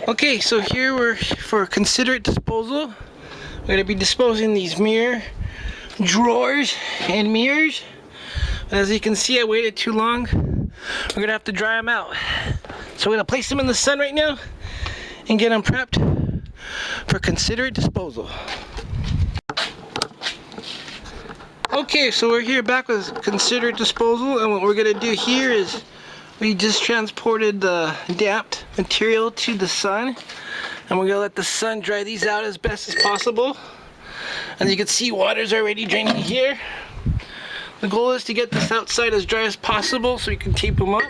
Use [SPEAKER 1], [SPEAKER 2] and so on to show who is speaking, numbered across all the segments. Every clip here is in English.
[SPEAKER 1] Okay, so here we're for considerate disposal. We're going to be disposing these drawers and mirrors. As you can see, I waited too long. We're going to have to dry them out. So we're going to place them in the sun right now and get them prepped for considerate disposal. Okay, so we're here back with considerate disposal, and what we're going to do here is we just transported the damped material to the sun, and we're going to let the sun dry these out as best as possible. As you can see, water's already draining here. The goal is to get this outside as dry as possible so we can tape them up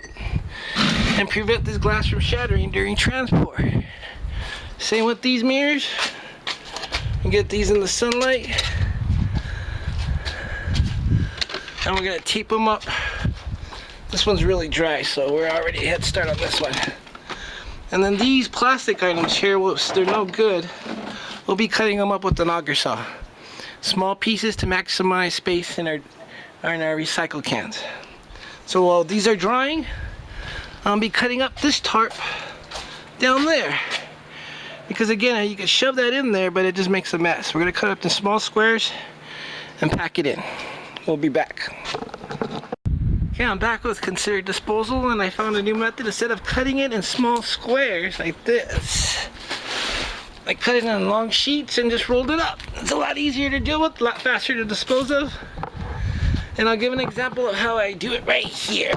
[SPEAKER 1] and prevent this glass from shattering during transport. Same with these mirrors. We get these in the sunlight, and we're going to tape them up. This one's really dry, so we're already a head start on this one. And then these plastic items here, they're no good. We'll be cutting them up with an auger saw. Small pieces to maximize space in our recycle cans. So while these are drying, I'll be cutting up this tarp down there. Because again, you can shove that in there, but it just makes a mess. We're going to cut up the small squares and pack it in. We'll be back. Okay, I'm back with considerate disposal, and I found a new method. Instead of cutting it in small squares like this, I cut it in long sheets and just rolled it up. It's a lot easier to deal with, a lot faster to dispose of. And I'll give an example of how I do it right here.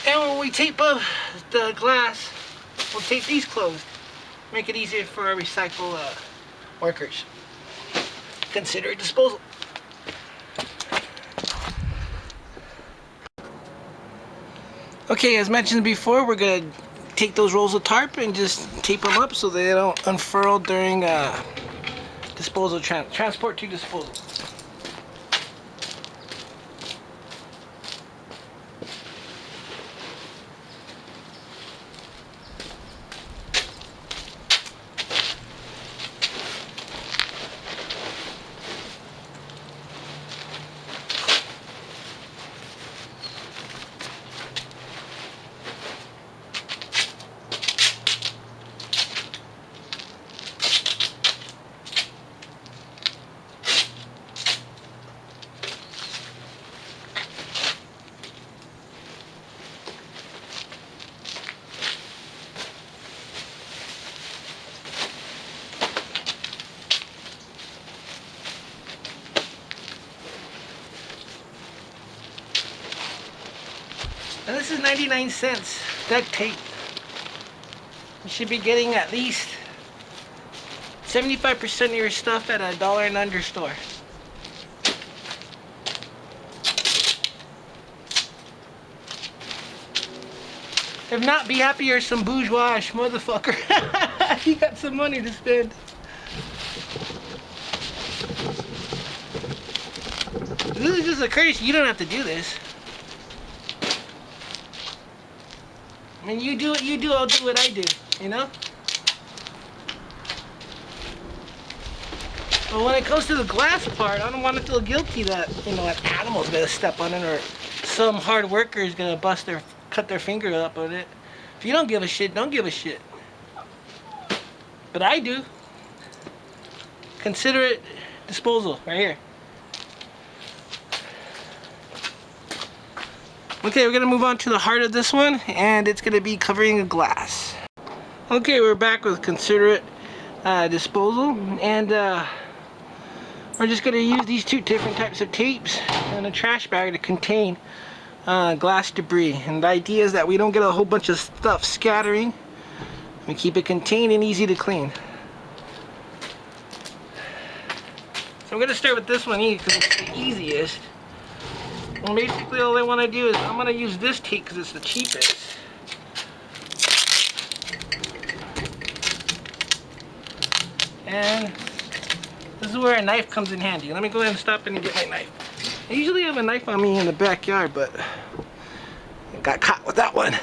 [SPEAKER 1] And when we tape up the glass, we'll tape these closed. Make it easier for our recycle workers. Considerate disposal. Okay, as mentioned before, we're going to take those rolls of tarp and just tape them up so they don't unfurl during disposal, transport to disposal. And this is 99 cents duct tape. You should be getting at least 75% of your stuff at a $1 and under store. If not, be happy you're some bourgeois motherfucker. You got some money to spend. is a courtesy. You don't have to do this. I mean, you do what you do, I'll do what I do, you know? But when it comes to the glass part, I don't want to feel guilty that, you know, an animal's gonna step on it or some hard worker is gonna cut their finger up on it. If you don't give a shit, don't give a shit. But I do. Considerate disposal, right here. Okay, we're gonna move on to the heart of this one, and it's gonna be covering the glass. Okay, we're back with considerate disposal, and we're just going to use these two different types of tapes and a trash bag to contain glass debris. And the idea is that we don't get a whole bunch of stuff scattering. We keep it contained and easy to clean. So I'm going to start with this one here because it's the easiest. And basically all I want to do is I'm going to use this tape because it's the cheapest. And this is where a knife comes in handy. Let me go ahead and stop and get my knife. I usually have a knife on me in the backyard, but I got caught with that one.